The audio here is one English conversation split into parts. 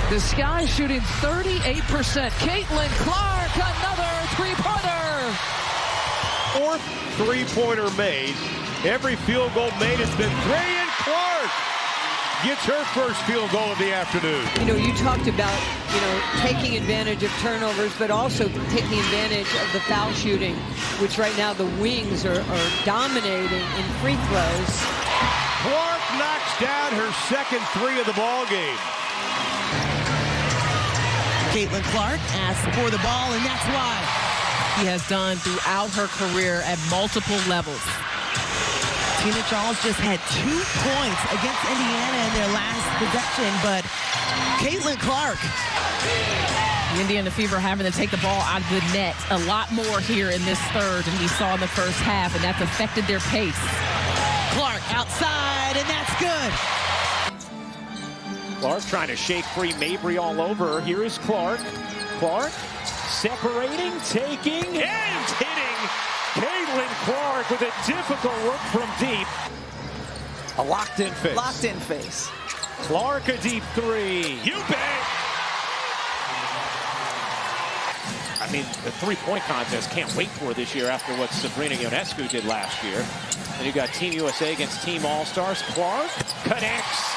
The Sky shooting 38%. Caitlin Clark, another three-pointer. Fourth three-pointer made. Every field goal made has been three, and Clark gets her first field goal of the afternoon. You know, you talked about, taking advantage of turnovers, but also taking advantage of the foul shooting, which right now the Wings are dominating in free throws. Clark knocks down her second three of the ball game. Caitlin Clark asks for the ball, and that's why he has done throughout her career at multiple levels. Tina Charles just had 2 points against Indiana in their last possession, but Caitlin Clark. The Indiana Fever having to take the ball out of the net a lot more here in this third than we saw in the first half, and that's affected their pace. Clark outside, and that's good. Clark trying to shake free Mabry all over. Here is Clark. Clark separating, taking, and hitting. Caitlin Clark with a difficult look from deep. A locked-in face. Locked-in face. Clark a deep three. You bet. I mean, the three-point contest can't wait for this year after what Sabrina Ionescu did last year. And you got Team USA against Team All-Stars. Clark connects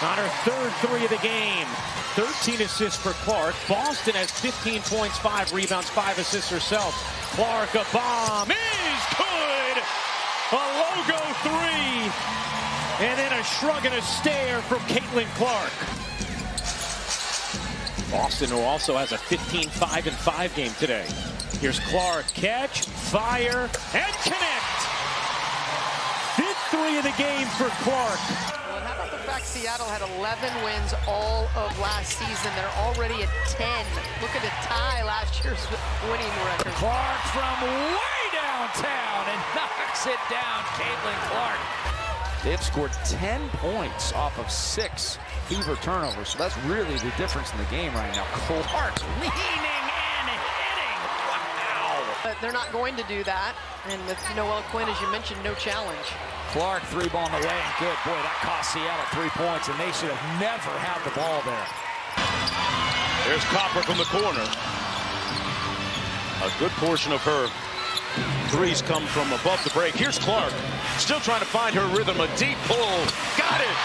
on her third three of the game. 13 assists for Clark. Boston has 15 points, 5 rebounds, 5 assists herself. Clark, a bomb is good. A logo three. And then a shrug and a stare from Caitlin Clark. Boston, who also has a 15-5-5 game today. Here's Clark, catch, fire, and connect. Fifth three of the game for Clark. Well, how about the fact Seattle had 11 wins all of last season? They're already at 10. Look at the tie last year's winning record. Clark from way downtown and knocks it down. Caitlin Clark. They've scored 10 points off of 6 Fever turnovers, so that's really the difference in the game right now. Clark Leaning and hitting. Wow. But they're not going to do that. And with Noelle Quinn, as you mentioned, no challenge. Clark, 3 ball in the way, and good. Boy, that cost Seattle 3 points, and they should have never had the ball there. There's Copper from the corner. A good portion of her threes come from above the break. Here's Clark, still trying to find her rhythm. A deep pull. Got it.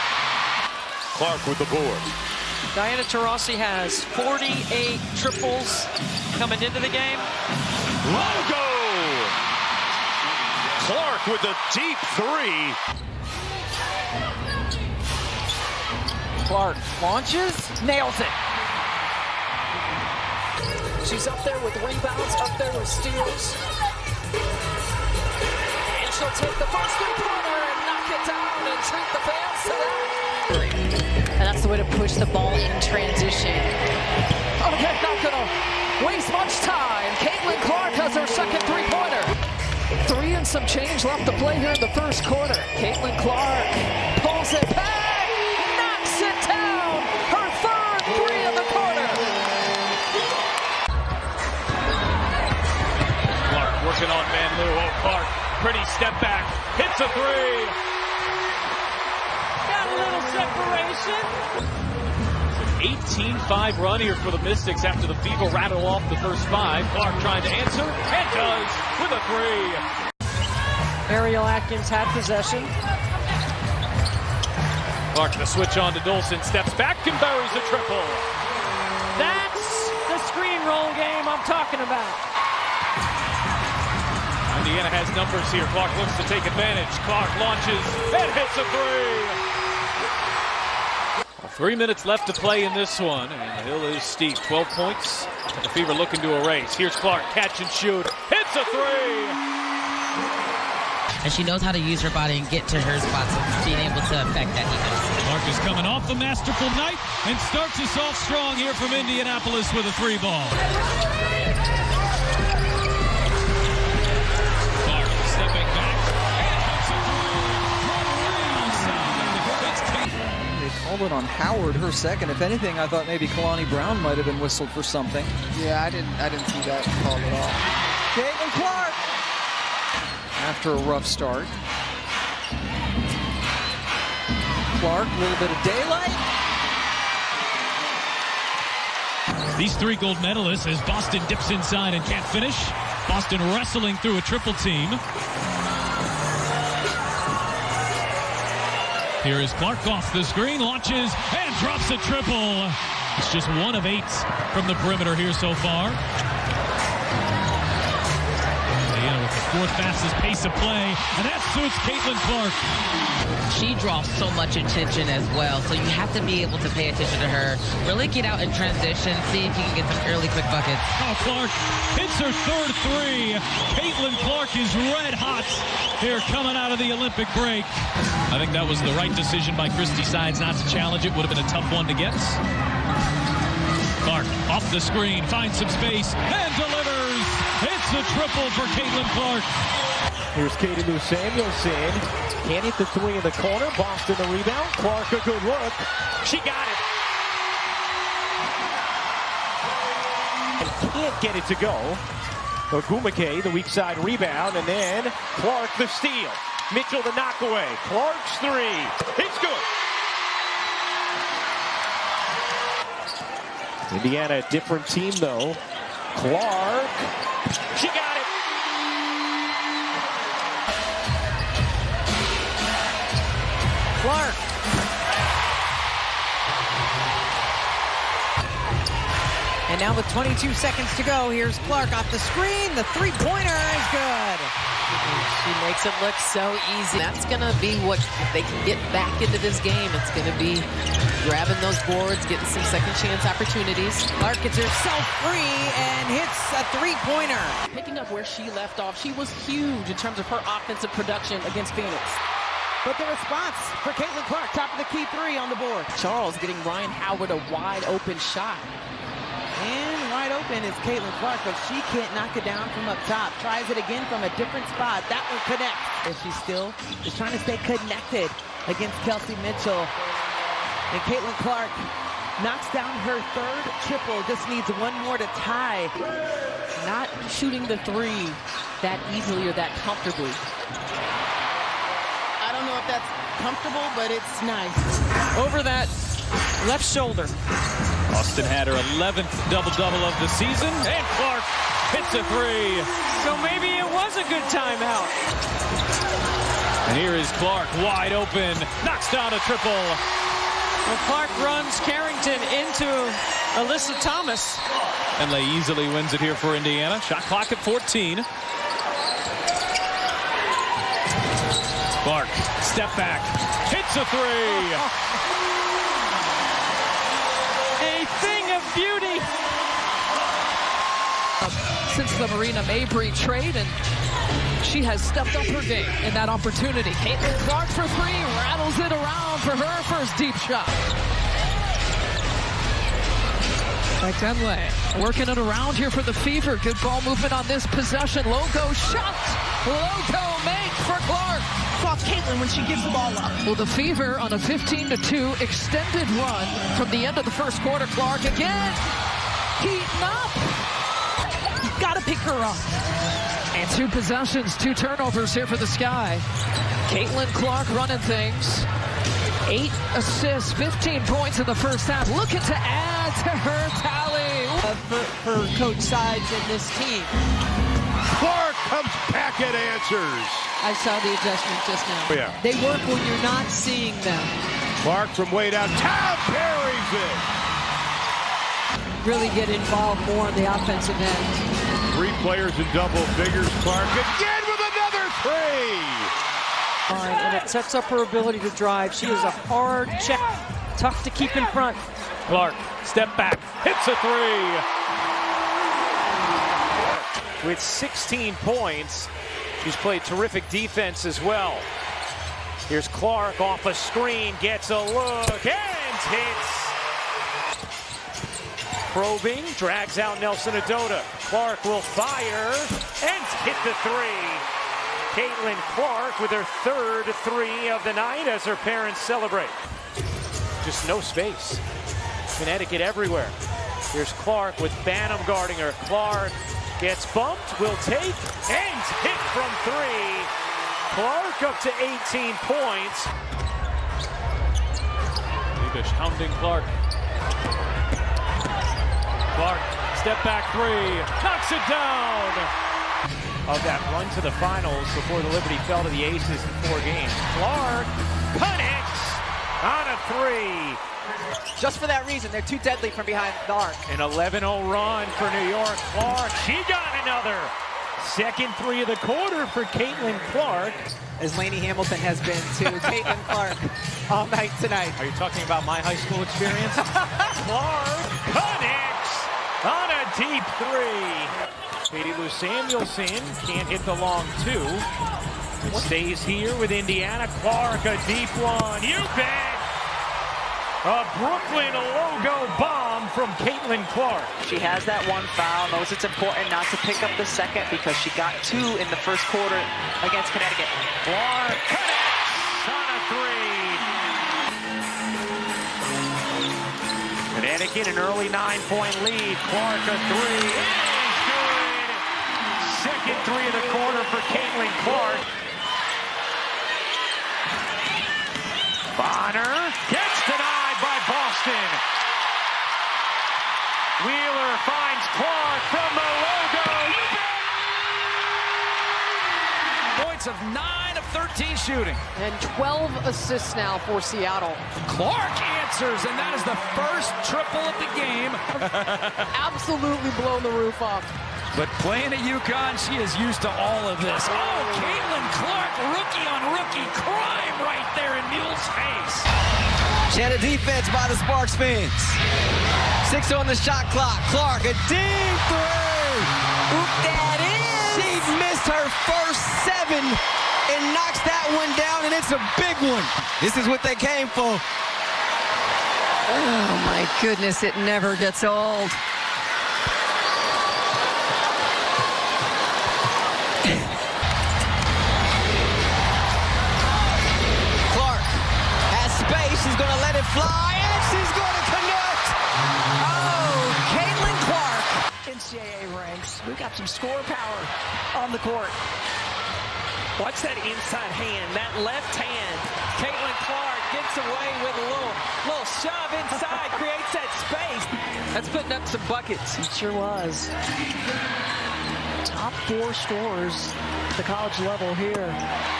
Clark with the board. Diana Taurasi has 48 triples coming into the game. Logo! Clark with a deep three. Clark launches, nails it. She's up there with rebounds, up there with steals. And she'll take the first three-pointer and knock it down and treat the fans to that. And that's the way to push the ball in transition. Oh, they're not going to waste much time. Caitlin Clark has her second three-pointer. 3 and some change left to play here in the first quarter. Caitlin Clark pulls it back, knocks it down. Her third three of the quarter. Clark working on Van Loo. Oh, Clark, pretty step back, hits a three. Got a little separation. 18-5 run here for the Mystics after the Fever rattle off the first 5. Clark trying to answer, and does with a three. Ariel Atkins had possession. Clark the switch on to Dolson, steps back and buries a triple. That's the screen roll game I'm talking about. Indiana has numbers here. Clark looks to take advantage. Clark launches and hits a three. 3 minutes left to play in this one, and the hill is steep. 12 points, and the Fever looking to erase. Here's Clark, catch and shoot, hits a three! And she knows how to use her body and get to her spots and being able to affect that defense. Clark is coming off the masterful night and starts us off strong here from Indianapolis with a 3 ball. Clark stepping back. They called it on Howard, her second. If anything, I thought maybe Kalani Brown might have been whistled for something. Yeah, I didn't see that called at all. Caitlin Clark! After a rough start. Clark, a little bit of daylight. These 3 gold medalists as Boston dips inside and can't finish. Boston wrestling through a triple team. Here is Clark off the screen, launches, and drops a triple. It's just 1 of 8 from the perimeter here so far. Indiana with the 4th fastest pace of play, and that suits Caitlin Clark. She draws so much attention as well, so you have to be able to pay attention to her. Really get out in transition, see if you can get some early quick buckets. Oh, Clark hits her 3rd 3. Caitlin Clark is red hot here coming out of the Olympic break. I think that was the right decision by Christy Sides not to challenge it. Would have been a tough one to get. Clark off the screen, finds some space, and delivers. It's a triple for Caitlin Clark. Here's Katie Lou Samuelson. Can't hit the 3 in the corner. Boston the rebound. Clark a good look. She got it. And can't get it to go. Ogumake, the weak side rebound, and then Clark the steal. Mitchell the knockaway. Clark's 3. It's good. Indiana, a different team though. Clark. She got it. Clark. And now with 22 seconds to go, here's Clark off the screen. The 3-pointer is good. She makes it look so easy. That's going to be what, if they can get back into this game, it's going to be grabbing those boards, getting some second chance opportunities. Clark gets herself free and hits a 3-pointer. Picking up where she left off, she was huge in terms of her offensive production against Phoenix. But the response for Caitlin Clark, top of the key 3 on the board. Charles getting Ryan Howard a wide open shot. And wide open is Caitlin Clark, but she can't knock it down from up top. Tries it again from a different spot. That one connects. And she still is trying to stay connected against Kelsey Mitchell. And Caitlin Clark knocks down her 3rd triple. Just needs 1 more to tie. Not shooting the 3 that easily or that comfortably. I don't know if that's comfortable, but it's nice. Over that left shoulder. Boston had her 11th double-double of the season, and Clark hits a 3. So maybe it was a good timeout. And here is Clark wide open, knocks down a triple. Well, Clark runs Carrington into Alyssa Thomas. And they easily wins it here for Indiana. Shot clock at 14. Clark, step back, hits a 3. A thing of beauty. Since the Marina Mabry trade, and she has stepped up her game in that opportunity. Caitlin Clark for 3, rattles it around for her first deep shot. Right Denley, working it around here for the Fever. Good ball movement on this possession. Logo shot. Logo make for Clark. Off Caitlin when she gives the ball up. Well, the Fever on a 15-2 extended run from the end of the first quarter. Clark again, heating up. You gotta pick her up. And 2 possessions, 2 turnovers here for the Sky. Caitlin Clark running things. 8 assists, 15 points in the first half. Looking to add to her tally. For Coach Sides and this team. Clark comes back and answers. I saw the adjustment just now. Oh, yeah. They work when you're not seeing them. Clark from way downtown parries it. Really get involved more on the offensive end. 3 players in double figures. Clark again with another 3. And it sets up her ability to drive. She is a hard check, tough to keep in front. Clark, step back, hits a 3. With 16 points, she's played terrific defense as well. Here's Clark off a screen, gets a look, and hits. Probing, drags out Nelson Adota. Clark will fire, and hit the 3. Caitlin Clark with her 3rd 3 of the night as her parents celebrate. Just no space. Connecticut everywhere. Here's Clark with Banham guarding her. Clark gets bumped, will take, and hit from 3. Clark up to 18 points. Lebish hounding Clark. Clark, step back three, knocks it down. Of that run to the finals before the Liberty fell to the Aces in 4 games. Clark connects on a three. Just for that reason, they're too deadly from behind the arc. An 11-0 run for New York. Clark, she got another. Second three of the quarter for Caitlin Clark. As Lainey Hamilton has been to Caitlin Clark all night tonight. Are you talking about my high school experience? Clark connects on a deep three. Katie Lou Samuelson can't hit the long two. It stays here with Indiana. Clark, a deep one. You bet! A Brooklyn logo bomb from Caitlin Clark. She has that one foul, knows it's important not to pick up the second because she got 2 in the first quarter against Connecticut. Clark connects on a three. Connecticut an early 9-point lead. Clark a three. It is good. Second three of the quarter for Caitlin Clark. Bonner gets denied by Boston. Wheeler finds Clark from the logo. Points of 9 of 13 shooting. And 12 assists now for Seattle. Clark answers, and that is the first triple of the game. Absolutely blown the roof off. But playing at UConn, she is used to all of this. Oh, Caitlin Clark, rookie on rookie crime right there in Mule's face. She had a defense by the Sparks fans. 6 on the shot clock. Clark, a deep three. Oop, that is. She missed her first 7 and knocks that one down, and it's a big one. This is what they came for. Oh, my goodness, it never gets old. She's going to let it fly, and she's going to connect. Oh, Caitlin Clark. NCAA ranks. We've got some score power on the court. Watch that inside hand, that left hand. Caitlin Clark gets away with a little shove inside, creates that space. That's putting up some buckets. It sure was. Top 4 scorers at the college level here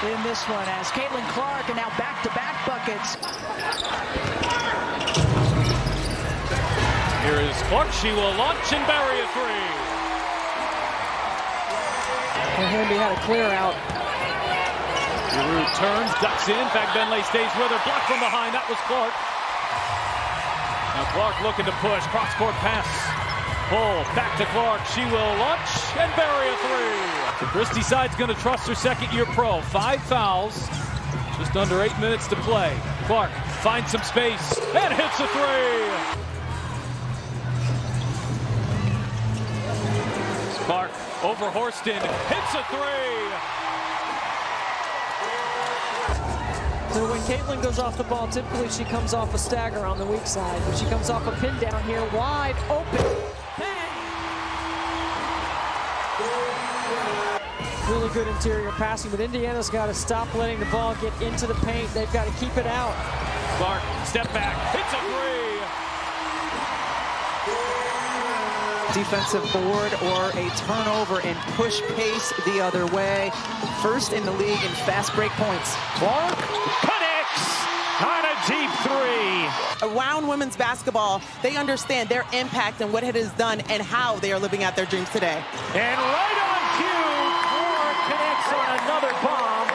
in this one as Caitlin Clark, and now back-to-back buckets. Here is Clark. She will launch and bury a three. And Hamby had a clear out. Giroux turns, ducks in. Fagbenle stays with her. Blocked from behind. That was Clark. Now Clark looking to push. Cross-court pass. Pull. Back to Clark. She will launch and bury a three. So Christie Side's going to trust her second-year pro. 5 fouls. Just under 8 minutes to play. Clark finds some space and hits a three. Clark over Horston, hits a three. So when Caitlin goes off the ball, typically she comes off a stagger on the weak side, but she comes off a pin down here, wide open. Really good interior passing, but Indiana's got to stop letting the ball get into the paint. They've got to keep it out. Clark, step back, hits a three. Defensive board or a turnover and push pace the other way. First in the league in fast break points. Clark connects on a deep three. Around women's basketball, they understand their impact and what it has done and how they are living out their dreams today. And right on cue, Clark connects on another bomb.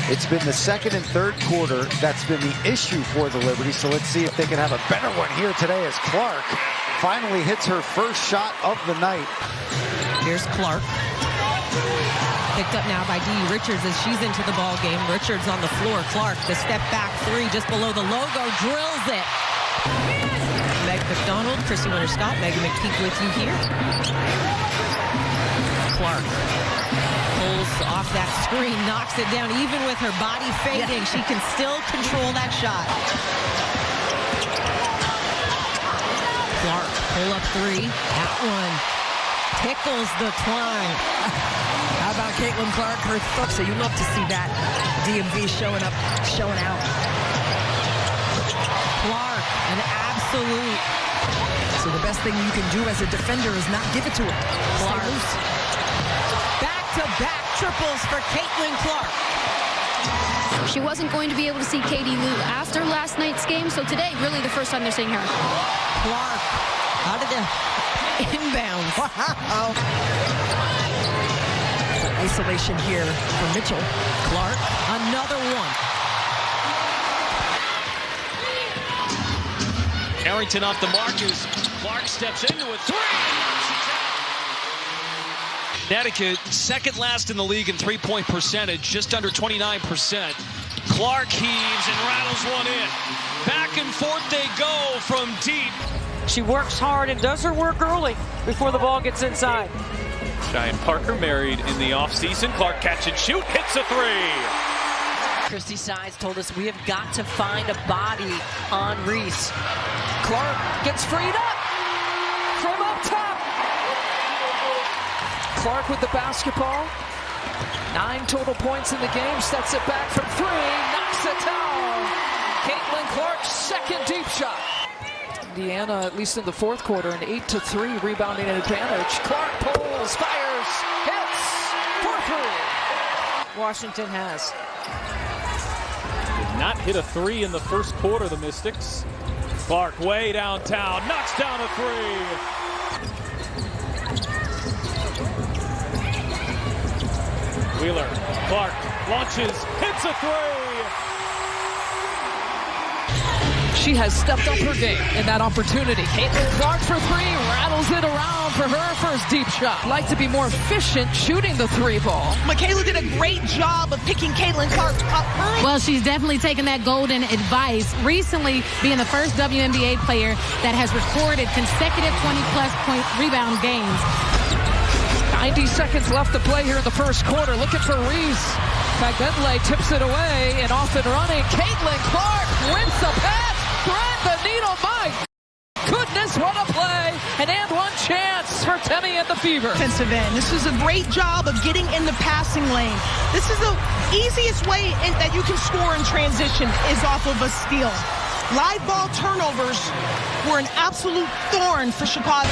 It's been the second and third quarter that's been the issue for the Liberty, so let's see if they can have a better one here today as Clark finally hits her first shot of the night. Here's Clark. Picked up now by Dee Richards as she's into the ball game. Richards on the floor. Clark, the step back three just below the logo, drills it. Meg McDonald, Christy Winter-Scott, Megan McPeak with you here. Clark pulls off that screen, knocks it down. Even with her body fading, she can still control that shot. Clark, pull up three. That one tickles the twine. How about Caitlin Clark? Her thought, so you love to see that DMV showing out. Clark, an absolute So the best thing you can do as a defender is not give it to her. Clark. Back-to-back triples for Caitlin Clark. She wasn't going to be able to see Katie Lou after last night's game, so today, really the first time they're seeing her. Clark out of the inbounds. Wow. Isolation here for Mitchell. Clark, another one. Arrington off the markers. Clark steps into a three. Connecticut, second last in the league in three-point percentage, just under 29%. Clark heaves and rattles one in. Back and forth they go from deep. She works hard and does her work early before the ball gets inside. Cheyenne Parker married in the offseason. Clark catch and shoot, hits a three. Christy Sides told us we have got to find a body on Reese. Clark gets freed up from up top. Clark with the basketball. 9 total points in the game. Steps it back from 3. Knocks it down. Caitlin Clark's second deep shot. Indiana, at least in the fourth quarter, an 8-3 rebounding advantage. Clark pulls, fires, hits for 3. Washington has. Did not hit a three in the first quarter, the Mystics. Clark way downtown, knocks down a three. Wheeler, Clark launches, hits a three. She has stepped up her game in that opportunity. Caitlin Clark for 3, rattles it around for her first deep shot. Like to be more efficient shooting the 3 ball. Michaela did a great job of picking Caitlin Clark up early. Well, she's definitely taken that golden advice. Recently being the first WNBA player that has recorded consecutive 20-plus point rebound games. 90 seconds left to play here in the first quarter. Looking for Reese. Fagbenle tips it away and off and running. Caitlin Clark wins the pass. Thread the needle. My goodness, what a play. And one chance for Temi and the Fever. Defensive end. This is a great job of getting in the passing lane. This is the easiest way that you can score in transition is off of a steal. Live ball turnovers were an absolute thorn for Chicago.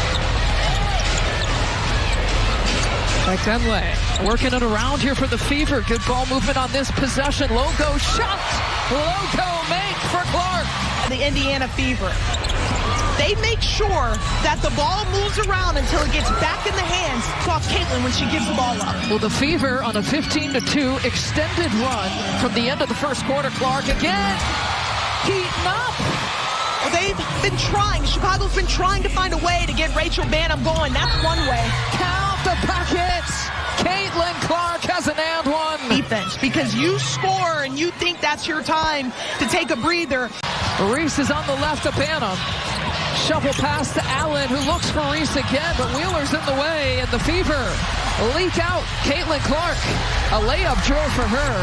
Fagbenle working it around here for the Fever. Good ball movement on this possession. Logo shot. Logo make for Clark. The Indiana Fever. They make sure that the ball moves around until it gets back in the hands of Caitlin when she gives the ball up. Well, the Fever on a 15-2 extended run from the end of the first quarter. Clark again heating up. Well, they've been trying. Chicago's been trying to find a way to get Rachel Banham going. That's one way. Count the packets. Caitlin Clark has an and one. Defense, because you score and you think that's your time to take a breather. Reese is on the left of Banham. Shuffle pass to Allen, who looks for Reese again, but Wheeler's in the way, and the Fever leak out. Caitlin Clark, a layup drill for her.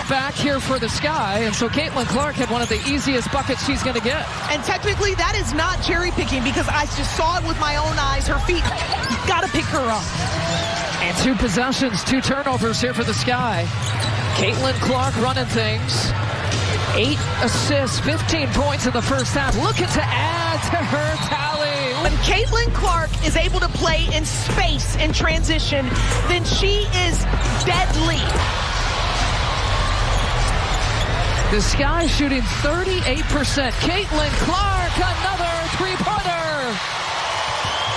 Back here for the Sky, and so Caitlin Clark had one of the easiest buckets she's going to get. And technically, that is not cherry picking because I just saw it with my own eyes. Her feet, you got to pick her up. And 2 possessions, 2 turnovers here for the Sky. Caitlin Clark running things. 8 assists, 15 points in the first half. Looking to add to her tally. When Caitlin Clark is able to play in space in transition, then she is deadly. The Sky shooting 38%. Caitlin Clark, another 3-pointer.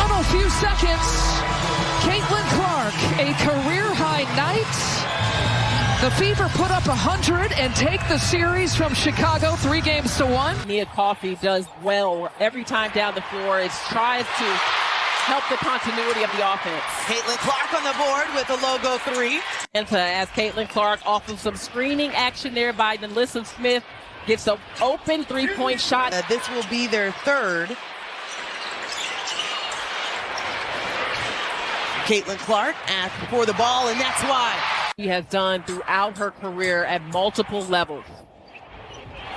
In a few seconds, Caitlin Clark, a career-high night. The Fever put up 100 and take the series from Chicago 3-1. Mia Coffey does well every time down the floor. It tries to help the continuity of the offense. Caitlin Clark on the board with a logo 3. And as Caitlin Clark off of some screening action there by Nelissa Smith gets an open 3-point shot. This will be their third. Caitlin Clark asked for the ball, and that's why. She has done throughout her career at multiple levels.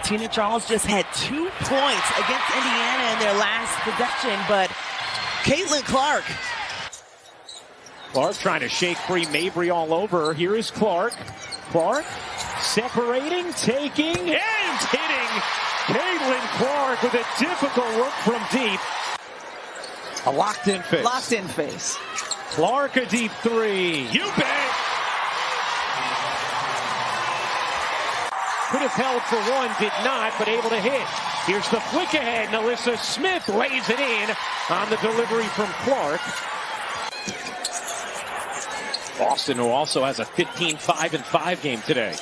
Tina Charles just had 2 points against Indiana in their last possession, but Caitlin Clark. Clark trying to shake free Mabry all over her. Here is Clark. Clark separating, taking, and hitting. Caitlin Clark with a difficult look from deep. A locked-in face. Locked-in face. Clark, a deep three. You bet. Could have held for one, did not, but able to hit. Here's the flick ahead. Alyssa Smith lays it in on the delivery from Clark. Boston, who also has a 15-5-5 game today.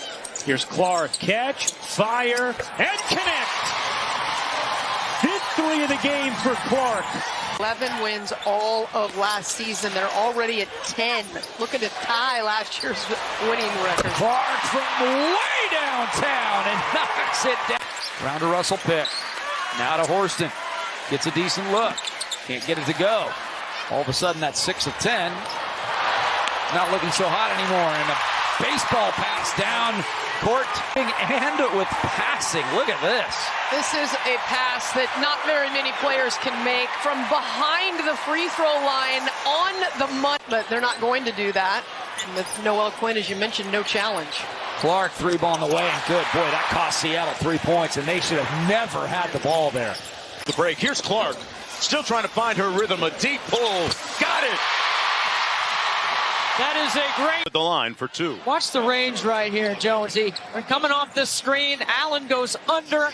Here's Clark, catch, fire, and connect. Fifth three of the game for Clark. 11 wins all of last season. They're already at 10. Looking to tie last year's winning record. Clark from way downtown and knocks it down. Round to Russell Pick. Now to Horston. Gets a decent look. Can't get it to go. All of a sudden, that's 6 of 10. Not looking so hot anymore. And a baseball pass down court and with passing. Look at this. This is a pass that not very many players can make from behind the free throw line on the money, but they're not going to do that. And with Noelle Quinn, as you mentioned, no challenge. Clark, three ball in the way, and good. Boy, that cost Seattle 3 points, and they should have never had the ball there. The break. Here's Clark. Still trying to find her rhythm. A deep pull. Got it. That is a great... The line for two. Watch the range right here, Jonesy. They're coming off this screen. Allen goes under.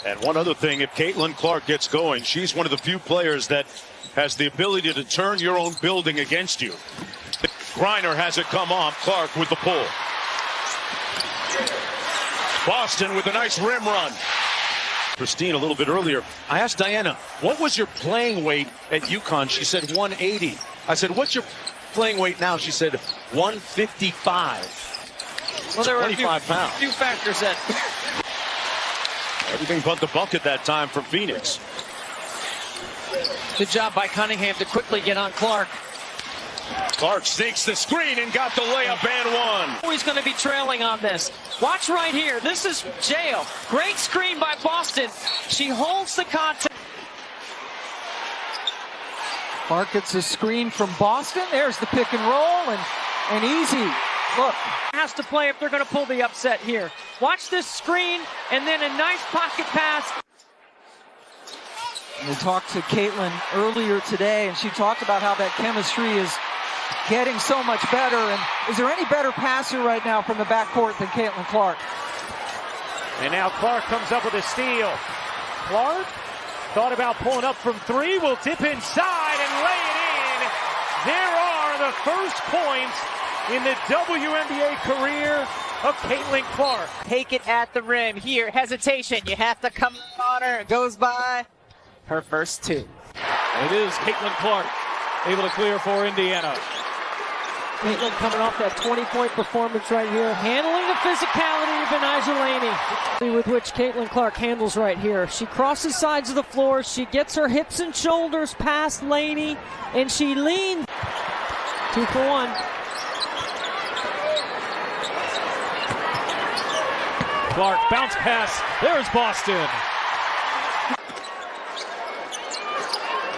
And one other thing, if Caitlin Clark gets going, she's one of the few players that has the ability to turn your own building against you. Griner has it come off. Clark with the pull. Boston with a nice rim run. Christine, a little bit earlier, I asked Diana, what was your playing weight at UConn? She said 180. I said, what's your playing weight now? She said 155. Well, there were 25 pounds. Few factors that... Everything but the bucket that time for Phoenix. Good job by Cunningham to quickly get on Clark. Clark sneaks the screen and got the layup and one. He's going to be trailing on this. Watch right here. This is Jail. Great screen by Boston. She holds the contact. Clark gets a screen from Boston. There's the pick and roll and easy. Look. Has to play if they're going to pull the upset here. Watch this screen and then a nice pocket pass. We talked to Caitlin earlier today, and she talked about how that chemistry is getting so much better. And is there any better passer right now from the backcourt than Caitlin Clark? And now Clark comes up with a steal. Clark thought about pulling up from three. Will tip inside and lay it in. There are the first points in the WNBA career of Caitlin Clark. Take it at the rim. Here, hesitation. You have to come on her. It goes by. Her first two. It is Caitlin Clark able to clear for Indiana. Caitlin coming off that 20-point performance right here. Handling the physicality of Benijah Laney. With which Caitlin Clark handles right here. She crosses sides of the floor. She gets her hips and shoulders past Laney. And she leans. 2 for 1. Clark bounce pass. There's Boston.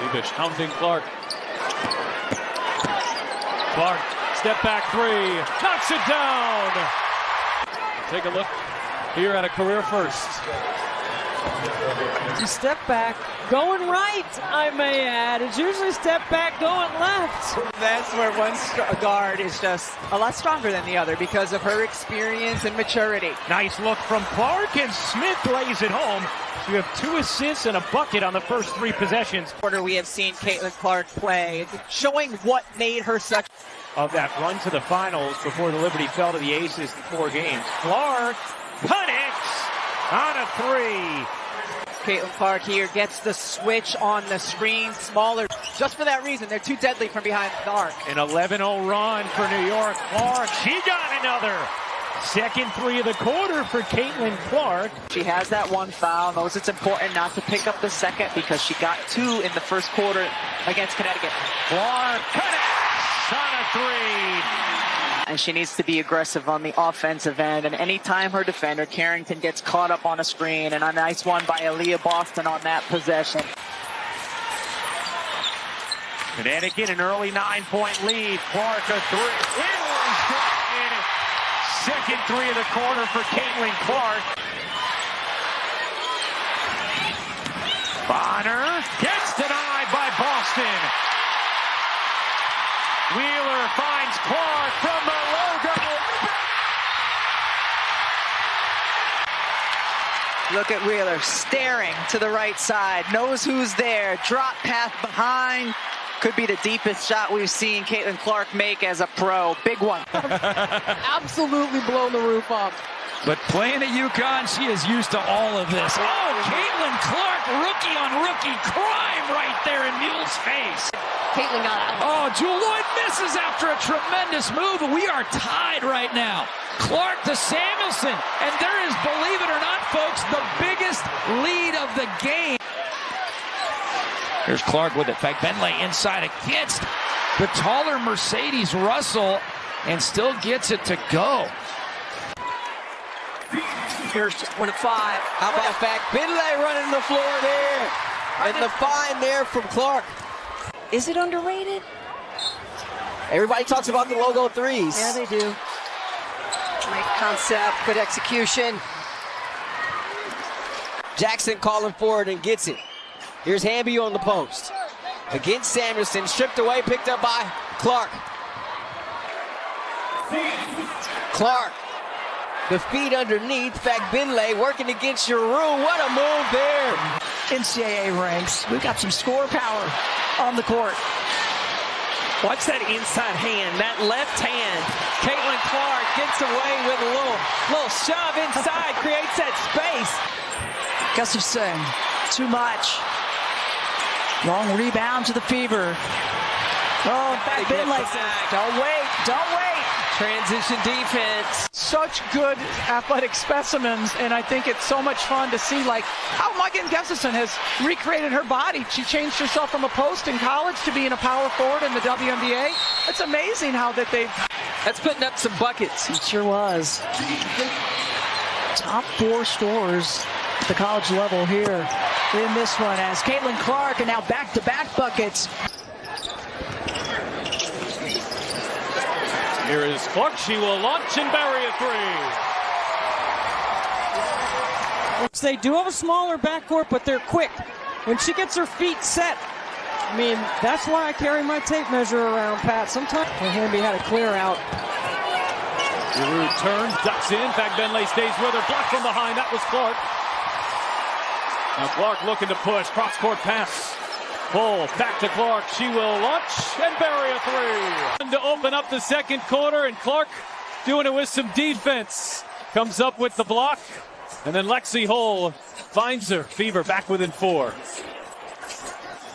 Levish hounding Clark. Clark, step back three, knocks it down. Take a look here at a career first. It's a step back, going right, I may add. It's usually step back, going left. That's where one guard is just a lot stronger than the other because of her experience and maturity. Nice look from Clark, and Smith lays it home. You have 2 assists and a bucket on the first 3 possessions. We have seen Caitlin Clark play, showing what made her such. Of that run to the finals before the Liberty fell to the Aces in 4 games. Clark connects on a 3. Caitlin Clark here gets the switch on the screen, smaller. Just for that reason, they're too deadly from behind the arc. An 11-0 run for New York. Clark, she got another. Second 3 of the quarter for Caitlin Clark. She has that 1 foul. Knows it's important not to pick up the second because she got 2 in the first quarter against Connecticut. Clark connects on a 3. And she needs to be aggressive on the offensive end. And anytime her defender, Carrington, gets caught up on a screen, and a nice one by Aaliyah Boston on that possession. Connecticut, an early 9-point lead. Clark, a 3. Second 3 of the quarter for Caitlin Clark. Bonner gets denied by Boston. Look at Wheeler staring to the right side, knows who's there, drop path behind. Could be the deepest shot we've seen Caitlin Clark make as a pro. Big one. Absolutely blown the roof off. But playing at UConn, she is used to all of this. Oh, Caitlin Clark, rookie on rookie crime right there in Mule's face. Caitlin got out. Oh, Jewel Lloyd misses after a tremendous move. We are tied right now. Clark to Samuelson. And there is, believe it or not, folks, the biggest lead of the game. Here's Clark with it. Fagbenle inside against the taller Mercedes Russell and still gets it to go. Here's 25. How about Fagbenle running the floor there? And the find there from Clark. Is it underrated? Everybody talks about the logo threes. Yeah, they do. Great concept, good execution. Jackson calling forward and gets it. Here's Hamby on the post. Against Samuelson, stripped away, picked up by Clark. Clark, the feet underneath, Fagbenle working against your room. What a move there. NCAA ranks. We've got some score power on the court. Watch that inside hand, that left hand. Caitlin Clark gets away with a little shove inside, creates that space. Gustafson, too much. Long rebound to the Fever. Oh, Fagbenle. Don't wait. Transition defense. Such good athletic specimens, and I think it's so much fun to see like how Megan Gustafson has recreated her body. She changed herself from a post in college to being a power forward in the WNBA. It's amazing how That's putting up some buckets. It sure was. Top 4 scorers at the college level here in this one as Caitlin Clark, and now back-to-back buckets. Here is Clark. She will launch and bury a three. They do have a smaller backcourt, but they're quick. When she gets her feet set, I mean, that's why I carry my tape measure around, Pat. Sometimes Hamby had a clear out. Giroux turns, ducks in. Fagbenle stays with her. Blocked from behind. That was Clark. Now Clark looking to push. Cross-court pass. Pull back to Clark. She will launch and bury a three. To open up the second quarter, and Clark doing it with some defense. Comes up with the block, and then Lexi Hull finds her. Fever back within 4.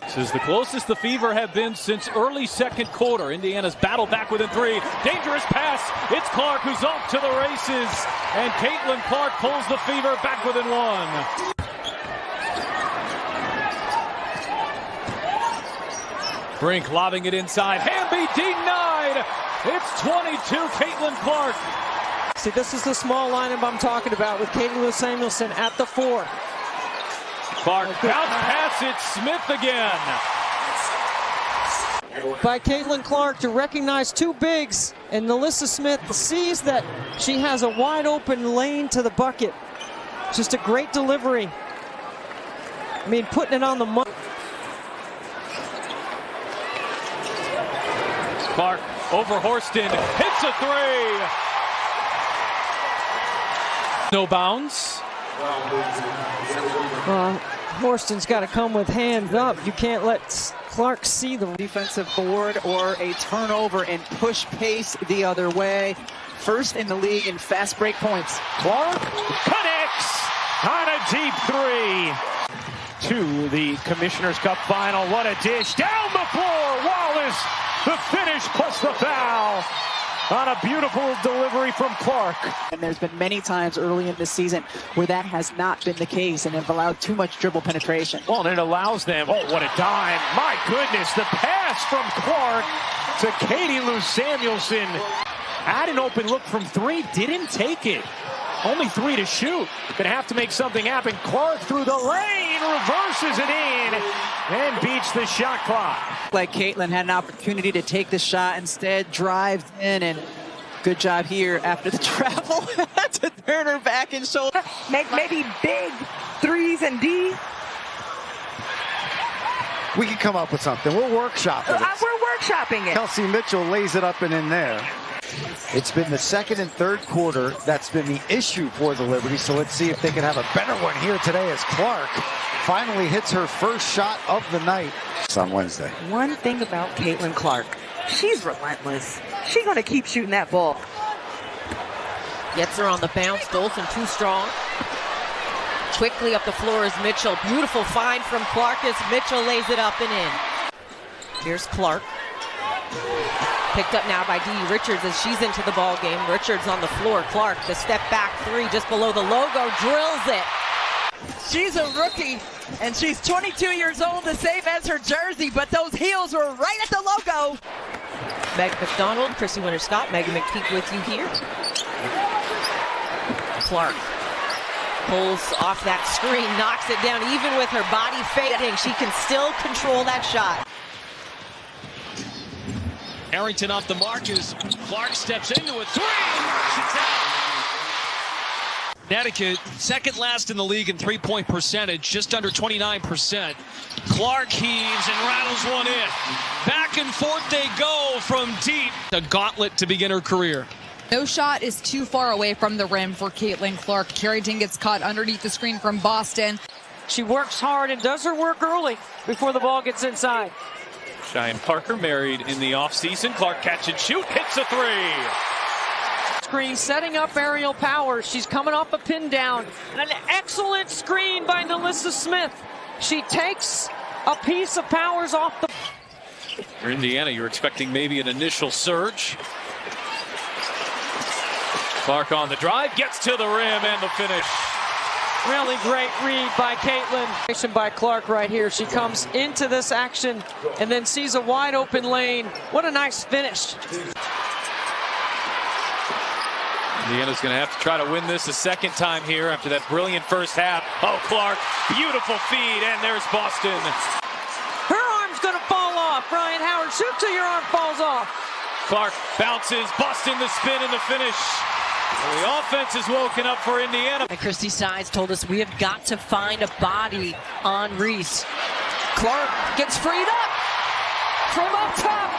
This is the closest the Fever have been since early second quarter. Indiana's battle back within 3. Dangerous pass. It's Clark who's off to the races, and Caitlin Clark pulls the Fever back within 1. Brink lobbing it inside. Hamby denied. It's 22, Caitlin Clark. See, this is the small lineup I'm talking about with Caitlin Samuelson at the 4. Clark bounce pass. It's Smith again. By Caitlin Clark to recognize 2 bigs, and Alyssa Smith sees that she has a wide open lane to the bucket. Just a great delivery. I mean, putting it on the money. Clark over Horston, hits a 3. No bounds. Horston's got to come with hands up. You can't let Clark see the defensive board or a turnover and push pace the other way. First in the league in fast break points. Clark connects on a deep 3. To the Commissioner's Cup final. What a dish. Down the floor. Wallace. The finish plus the foul on a beautiful delivery from Clark. And there's been many times early in this season where that has not been the case and have allowed too much dribble penetration. Well, and it allows them, oh, what a dime. My goodness, the pass from Clark to Katie Lou Samuelson. Had an open look from 3, didn't take it. Only 3 to shoot. Gonna have to make something happen. Clark through the lane, reverses it in, and beats the shot clock. Like Caitlin had an opportunity to take the shot, instead drives in, and good job here after the travel to turn her back and shoulder. Make maybe big threes and D. We can come up with something. We'll workshop it. We're workshopping it. Kelsey Mitchell lays it up and in there. It's been the second and third quarter that's been the issue for the Liberty, so let's see if they can have a better one here today as Clark finally hits her first shot of the night. It's on Wednesday. One thing about Caitlin Clark, she's relentless. She's going to keep shooting that ball. Gets her on the bounce. Dolphin too strong. Quickly up the floor is Mitchell. Beautiful find from Clark as Mitchell lays it up and in. Here's Clark. Picked up now by Dee Richards as she's into the ball game. Richards on the floor. Clark, the step back three just below the logo, drills it. She's a rookie, and she's 22 years old, the same as her jersey, but those heels were right at the logo. Meg McDonald, Chrissy Winter-Scott, Megan McPeak with you here. Clark pulls off that screen, knocks it down. Even with her body fading, she can still control that shot. Arrington off the mark as Clark steps into a three. She's out. Connecticut, second last in the league in three-point percentage, just under 29%. Clark heaves and rattles one in. Back and forth they go from deep. A gauntlet to begin her career. No shot is too far away from the rim for Caitlin Clark. Carrington gets caught underneath the screen from Boston. She works hard and does her work early before the ball gets inside. Cheyenne Parker married in the offseason. Clark catch and shoot, hits a three. Screen setting up aerial power. She's coming off a pin down. An excellent screen by Nalissa Smith. She takes a piece of Powers off the... For Indiana, you're expecting maybe an initial surge. Clark on the drive, gets to the rim and the finish. Really great read by Caitlin. By Clark right here. She comes into this action and then sees a wide open lane. What a nice finish. Indiana's going to have to try to win this a second time here after that brilliant first half. Oh, Clark, beautiful feed, and there's Boston. Her arm's going to fall off. Ryan Howard shoots till your arm falls off. Clark bounces, Boston the spin and the finish. Well, the offense is woken up for Indiana. And Christy Sides told us we have got to find a body on Reese. Clark gets freed up from up top.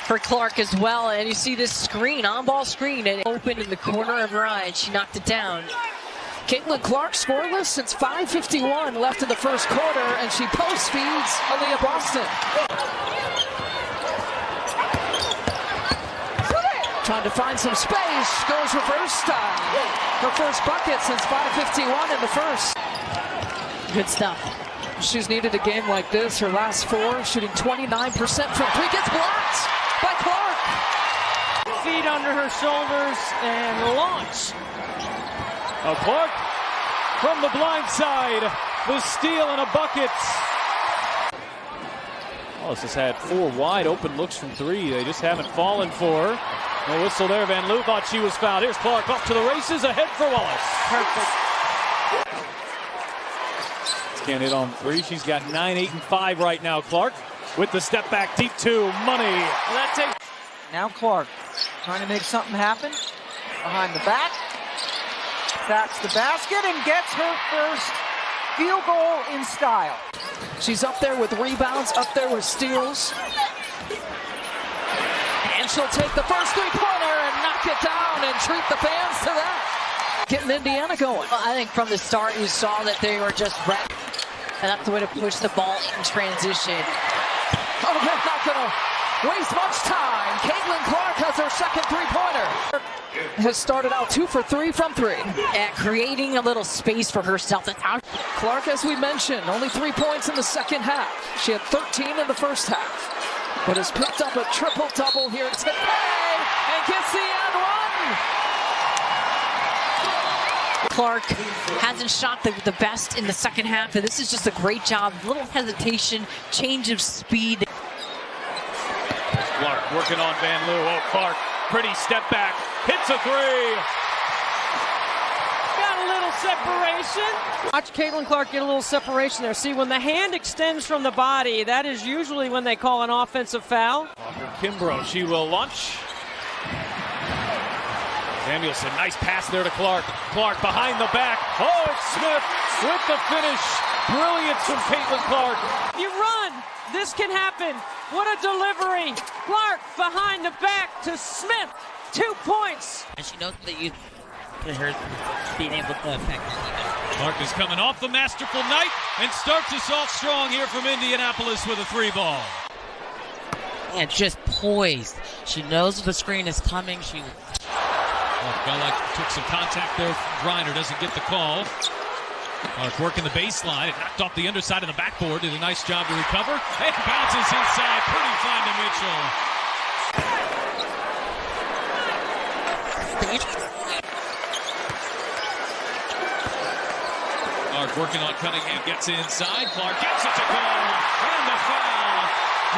For Clark as well, and you see this screen, on-ball screen, and open in the corner of her eye, and she knocked it down. Caitlin Clark scoreless since 5:51 left in the first quarter, and she post feeds Aaliyah Boston. Trying to find some space, goes reverse time. Her first bucket since 5:51 in the first. Good stuff. She's needed a game like this. Her last four, shooting 29% from three, gets blocked by Clark. Feet under her shoulders and launch. Clark from the blind side, the steal and a bucket. Wallace has had four wide open looks from three. They just haven't fallen for her. No whistle there. Van Loo thought she was fouled. Here's Clark off to the races, ahead for Wallace. Perfect. Can't hit on three. She's got 9, 8, and 5 right now. Clark with the step back deep two. Money. Now Clark trying to make something happen. Behind the back. That's the basket and gets her first field goal in style. She's up there with rebounds, up there with steals. And she'll take the first three-pointer and knock it down and treat the fans to that. Getting Indiana going. Well, I think from the start you saw that they were just ready. And that's the way to push the ball in transition. Oh, they're not going to waste much time. Caitlin Clark has her second three-pointer. Has started out 2 for 3 from 3. And creating a little space for herself. That's how Clark, as we mentioned, only 3 points in the second half. She had 13 in the first half. But has picked up a triple-double here today and gets the end one. Clark hasn't shot the best in the second half, and this is just a great job. Little hesitation, change of speed. Clark working on Van Loo. Oh, Clark, pretty step back, hits a three. Got a little separation. Watch Caitlin Clark get a little separation there. See, when the hand extends from the body, that is usually when they call an offensive foul. Kimbrough, she will launch. Samuelson, nice pass there to Clark. Clark behind the back. Oh, it's Smith with the finish. Brilliance from Caitlin Clark. You run. This can happen. What a delivery. Clark behind the back to Smith. 2 points. And she knows that you her being able to affect her. Clark is coming off the masterful night and starts us off strong here from Indianapolis with a 3-ball. And just poised. She knows the screen is coming. Bella took some contact there. Griner doesn't get the call. Clark working the baseline. It knocked off the underside of the backboard. Did a nice job to recover. And bounces inside. Pretty fine to Mitchell. Clark working on Cunningham. Gets inside. Clark gets it to go. And the foul.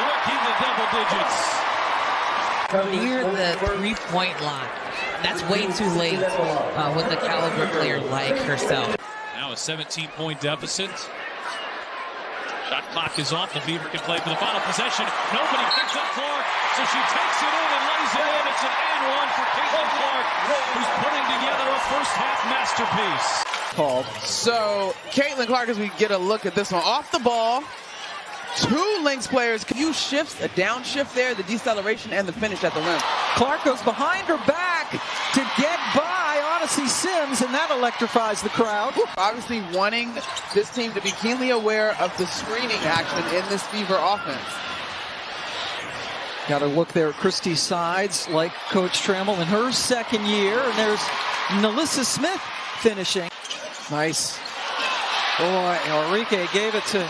Working the double digits. Near the three-point line. That's way too late with a caliber player like herself. Now a 17-point deficit. Shot clock is off. The Fever can play for the final possession. Nobody picks up Clark, so she takes it in and lays it in. It's an and one for Caitlin Clark, who's putting together a first-half masterpiece. Called. So Caitlin Clark, as we get a look at this one, off the ball. 2 Lynx players. Few shifts, a downshift there, the deceleration, and the finish at the rim. Clark goes behind her back to get by Odyssey Sims, and that electrifies the crowd. Obviously wanting this team to be keenly aware of the screening action in this Fever offense. Got to look there at Christy Sides, like Coach Trammell in her second year, and there's Nalissa Smith finishing. Nice. Boy, Enrique gave it to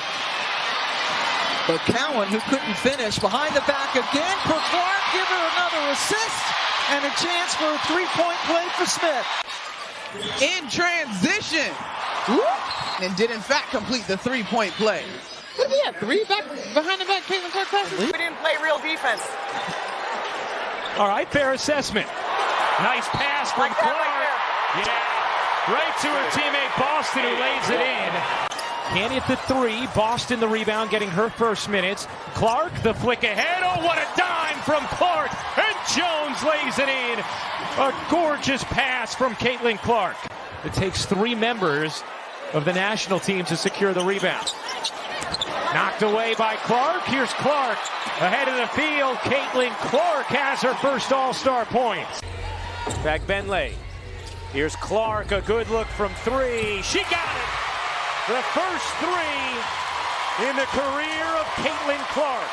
Cowan, who couldn't finish. Behind the back again for Clark. Give her another assist and a chance for a 3-point play for Smith. In transition. And did in fact complete the 3-point play. Look at that, 3 back behind the back. Caitlin Clark passes. We didn't play real defense. All right, fair assessment. Nice pass from Clark. Yeah, right to her teammate Boston, who lays it in. Canny at the 3. Boston the rebound, getting her first minutes. Clark the flick ahead. Oh, what a dime from Clark. And Jones lays it in. A gorgeous pass from Caitlin Clark. It takes 3 members of the national team to secure the rebound. Knocked away by Clark. Here's Clark ahead of the field. Caitlin Clark has her first All-Star point. Back Benley. Here's Clark. A good look from 3. She got it. The first 3 in the career of Caitlin Clark.